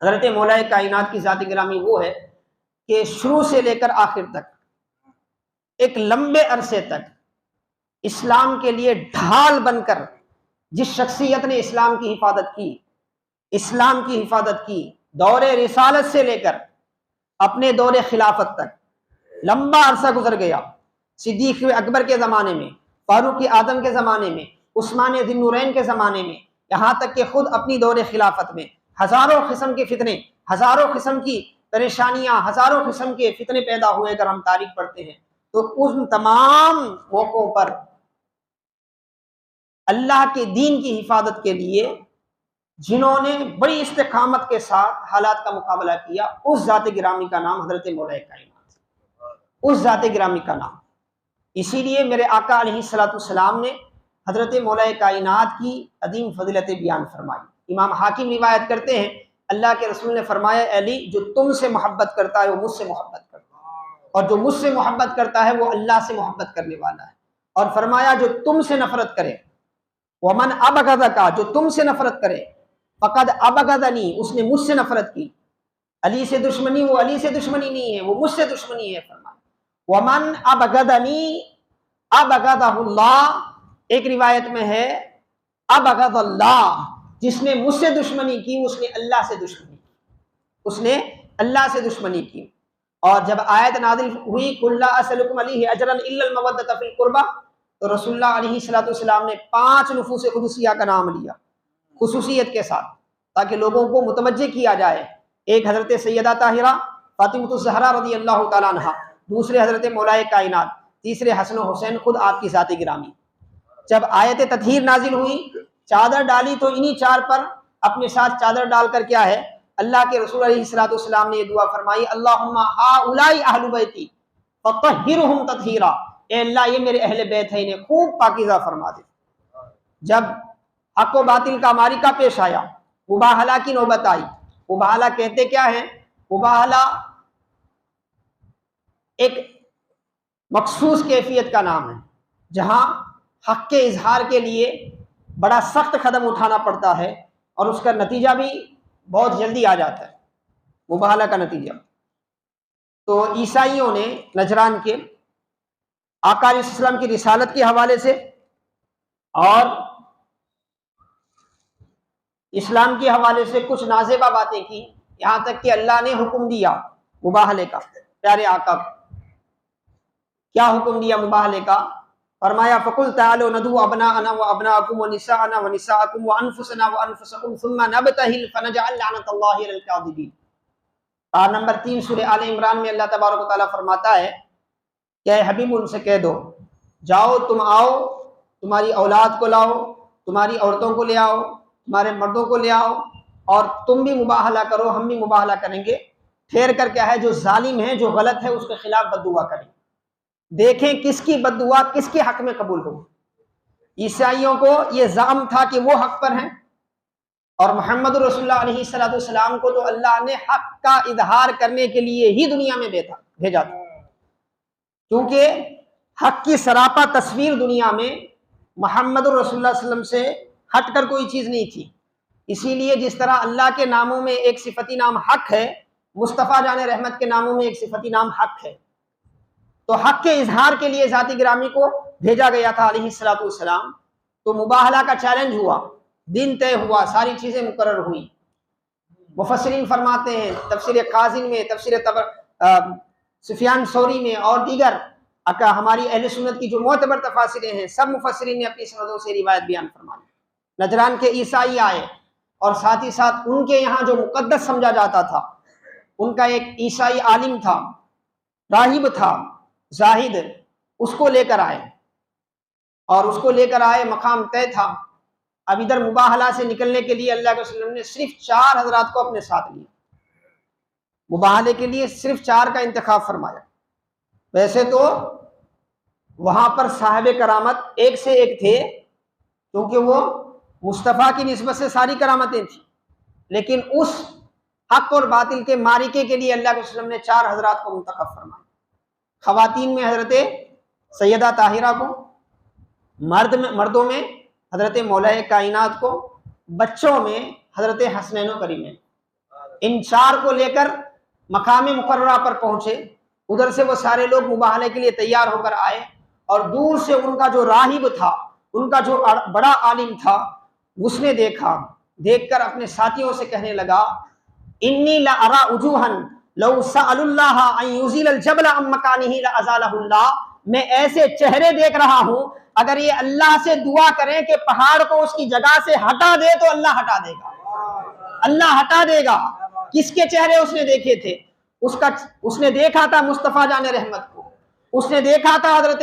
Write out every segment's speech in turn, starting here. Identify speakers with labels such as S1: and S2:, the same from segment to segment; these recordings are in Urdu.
S1: حضرت مولا کائنات کی ذات گرامی وہ ہے کہ شروع سے لے کر آخر تک ایک لمبے عرصے تک اسلام کے لیے ڈھال بن کر جس شخصیت نے اسلام کی حفاظت کی، اسلام کی حفاظت کی، دور رسالت سے لے کر اپنے دور خلافت تک لمبا عرصہ گزر گیا۔ صدیق اکبر کے زمانے میں، فاروق اعظم کے زمانے میں، عثمان ذی النورین کے زمانے میں، یہاں تک کہ خود اپنی دور خلافت میں ہزاروں قسم کے فتنے، ہزاروں قسم کی پریشانیاں، ہزاروں قسم کے فتنے پیدا ہوئے۔ اگر ہم تاریخ پڑھتے ہیں تو ان تمام موقعوں پر اللہ کے دین کی حفاظت کے لیے جنہوں نے بڑی استقامت کے ساتھ حالات کا مقابلہ کیا، اس ذات گرامی کا نام حضرت مولا کائنات، اس ذات گرامی کا نام۔ اسی لیے میرے آقا علیہ الصلوۃ والسلام نے حضرت مولا کائنات کی عظیم فضیلتیں بیان فرمائی۔ امام حاکم روایت کرتے ہیں اللہ کے رسول نے فرمایا، اے علی، جو تم سے محبت کرتا ہے وہ مجھ سے محبت کرتا ہے، اور جو مجھ سے محبت کرتا ہے وہ اللہ سے محبت کرنے والا ہے۔ اور فرمایا جو تم سے نفرت کرے، ومن ابغضک، جو تم سے نفرت کرے، فقد ابغضنی، اس نے مجھ سے نفرت کی۔ علی سے دشمنی، وہ علی سے دشمنی نہیں ہے، وہ مجھ سے دشمنی ہے۔ فرمایا ومن ابغضنی ابغضہ اللہ، ایک روایت میں ہے ابغض اللہ، جس نے مجھ سے دشمنی کی اس نے اللہ سے دشمنی کی، اس نے اللہ سے دشمنی کی۔ اور جب آیت نازل ہوئی قل لا اسألکم علیہ اجرا الا المودۃ فی القربہ، تو رسول اللہ علیہ الصلوۃ والسلام نے 5 نفوس قدسیہ کا نام لیا خصوصیت کے ساتھ، تاکہ لوگوں کو متوجہ کیا جائے۔ ایک حضرت سیدہ طاہرہ فاطمۃ الزہرا رضی اللہ تعالیٰ عنہا، دوسرے حضرت مولا کائنات، تیسرے حسن و حسین خود آپ کی ذات گرامی۔ جب آیت تطہیر نازل ہوئی، چادر ڈالی تو انہی 4 پر اپنے ساتھ چادر ڈال کر کیا ہے، اللہ کے رسول علیہ الصلوۃ والسلام نے یہ دعا فرمائی، اللہم ہؤلاء اہل بیتی فطہرہم تطہیرا، اے اللہ یہ میرے اہل بیت ہیں، انہیں خوب پاکیزہ فرما دے۔ جب حق و باطل کا معرکہ پیش آیا، مباہلہ کی نوبت آئی۔ مباہلہ کہتے کیا ہے؟ مباہلہ ایک مخصوص کیفیت کا نام ہے جہاں حق کے اظہار کے لیے بڑا سخت قدم اٹھانا پڑتا ہے اور اس کا نتیجہ بھی بہت جلدی آ جاتا ہے، مباہلہ کا نتیجہ۔ تو عیسائیوں نے نجران کے آقا علیہ السلام کی رسالت کے حوالے سے اور اسلام کے حوالے سے کچھ نازیبہ باتیں کی، یہاں تک کہ اللہ نے حکم دیا مباہلے کا۔ پیارے آقا کیا حکم دیا مباہلے کا؟ فرمایا فَقُلْ تَعَالَوْا نَدْعُوا أَبْنَاءَنَا وَأَبْنَاءَكُمْ وَنِسَاءَنَا وَنِسَاءَكُمْ وَأَنفُسَنَا وَأَنفُسَكُمْ ثُمَّ نَبْتَهِلْ فَنَجْعَلْ لَعْنَتَ اللَّهِ عَلَى الْكَاذِبِينَ۔ آیت نمبر 3 سورہ آل عمران میں اللہ تبارک و تعالیٰ فرماتا ہے کہ اے حبیب ان سے کہہ دو، جاؤ تم آؤ، تمہاری اولاد کو لاؤ، تمہاری عورتوں کو لے آؤ، تمہارے مردوں کو لے آؤ، اور تم بھی مباہلہ کرو، ہم بھی مباہلہ کریں گے۔ ٹھہر کر کیا ہے، جو ظالم ہے، جو غلط ہے، اس کے خلاف بد دعا کریں، دیکھیں کس کی بد دعا کس کے حق میں قبول ہو۔ عیسائیوں کو یہ زعم تھا کہ وہ حق پر ہیں، اور محمد رسول اللہ علیہ الصلوۃ والسلام کو تو اللہ نے حق کا اظہار کرنے کے لیے ہی دنیا میں بھیجا تھا، کیونکہ حق کی سراپا تصویر دنیا میں محمد رسول اللہ صلی اللہ علیہ وسلم سے ہٹ کر کوئی چیز نہیں تھی۔ اسی لیے جس طرح اللہ کے ناموں میں ایک صفتی نام حق ہے، مصطفیٰ جان رحمت کے ناموں میں ایک صفتی نام حق ہے، تو حق کے اظہار کے لیے ذات گرامی کو بھیجا گیا تھا علیہ الصلوۃ والسلام۔ تو مباہلہ کا چیلنج ہوا، دن طے ہوا، ساری چیزیں مقرر ہوئی۔ مفسرین فرماتے ہیں تفسیر قازن میں، تفسیر سفیان ثوری میں اور دیگر ہماری اہل سنت کی جو معتبر تفاسیریں ہیں، سب مفسرین نے اپنی سندوں سے روایت بیان فرمائی۔ نجران کے عیسائی آئے، اور ساتھ ہی ساتھ ان کے یہاں جو مقدس سمجھا جاتا تھا، ان کا ایک عیسائی عالم تھا، راہب تھا، زاہد، اس کو لے کر آئے، اور اس کو لے کر آئے، مقام طے تھا۔ اب ادھر مباہلہ سے نکلنے کے لیے اللہ کے رسول نے صرف 4 حضرات کو اپنے ساتھ لیا، مباہلے کے لیے صرف 4 کا انتخاب فرمایا۔ ویسے تو وہاں پر صاحب کرامت ایک سے ایک تھے، کیونکہ وہ مصطفیٰ کی نسبت سے ساری کرامتیں تھیں، لیکن اس حق اور باطل کے معرکے کے لیے اللہ کے رسول نے 4 حضرات کو منتخب فرمایا۔ خواتین میں حضرت سیدہ طاہرہ کو، مردوں میں حضرت مولا کائنات کو، بچوں میں حضرت حسنین و کریمین۔ ان 4 کو لے کر مقام مقررہ پر پہنچے. ادھر سے وہ سارے لوگ مباہلے کے لیے تیار ہو کر آئے اور دور سے ان کا جو راہب تھا, ان کا جو بڑا عالم تھا, اس نے دیکھا. دیکھ کر اپنے ساتھیوں سے کہنے لگا انی لارا وجوہا لو سأل اللہ ان یزیل الجبل عن مکانہ لازالہ اللہ. میں ایسے چہرے دیکھ رہا ہوں, اگر یہ اللہ سے دعا کریں کہ پہاڑ کو اس کی جگہ سے ہٹا دے تو اللہ ہٹا دے گا, اللہ ہٹا دے گا. کس کے چہرے اس نے دیکھے تھے؟ اس نے دیکھا تھا مصطفیٰ جان رحمت کو, اس نے دیکھا تھا حضرت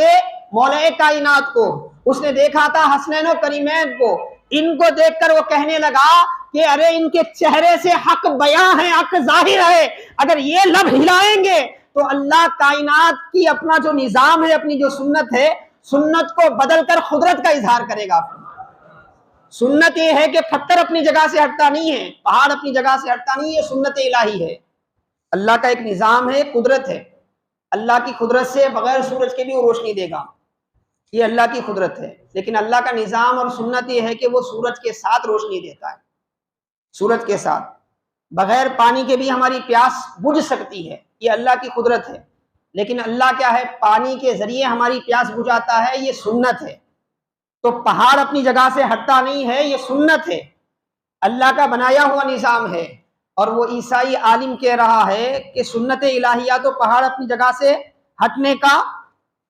S1: مولا کائنات کو, اس نے دیکھا تھا حسنین و کریمین کو. ان کو دیکھ کر وہ کہنے لگا کہ ارے ان کے چہرے سے حق بیاں ہے, حق ظاہر ہے, اگر یہ لب ہلائیں گے تو اللہ کائنات کی اپنا جو نظام ہے, اپنی جو سنت ہے, سنت کو بدل کر قدرت کا اظہار کرے گا. سنت یہ ہے کہ پتھر اپنی جگہ سے ہٹتا نہیں ہے, پہاڑ اپنی جگہ سے ہٹتا نہیں ہے, سنت الہی ہے. اللہ کا ایک نظام ہے, قدرت ہے. اللہ کی قدرت سے بغیر سورج کے بھی وہ روشنی دے گا, یہ اللہ کی قدرت ہے. لیکن اللہ کا نظام اور سنت یہ ہے کہ وہ سورج کے ساتھ روشنی دیتا ہے, سورج کے ساتھ. بغیر پانی کے بھی ہماری پیاس بجھ سکتی ہے, یہ اللہ کی قدرت ہے. لیکن اللہ کیا ہے, پانی کے ذریعے ہماری پیاس بجھاتا ہے, یہ سنت ہے. تو پہاڑ اپنی جگہ سے ہٹتا نہیں ہے, یہ سنت ہے, اللہ کا بنایا ہوا نظام ہے. اور وہ عیسائی عالم کہہ رہا ہے کہ سنت الہیہ تو پہاڑ اپنی جگہ سے ہٹنے کا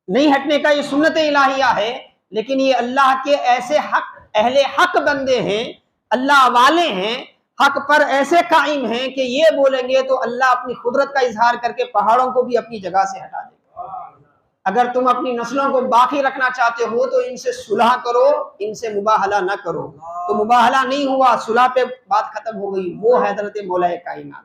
S1: نہیں ہٹنے کا, یہ سنت الہیہ ہے. لیکن یہ اللہ کے ایسے حق اہل حق بندے ہیں, اللہ والے ہیں, حق پر ایسے قائم ہیں کہ یہ بولیں گے تو اللہ اپنی قدرت کا اظہار کر کے پہاڑوں کو بھی اپنی جگہ سے ہٹا دے گا. اگر تم اپنی نسلوں کو باقی رکھنا چاہتے ہو تو ان سے صلح کرو, ان سے مباہلہ نہ کرو. تو مباہلہ نہیں ہوا, صلح پہ بات ختم ہو گئی. وہ حضرت مولا کائنات.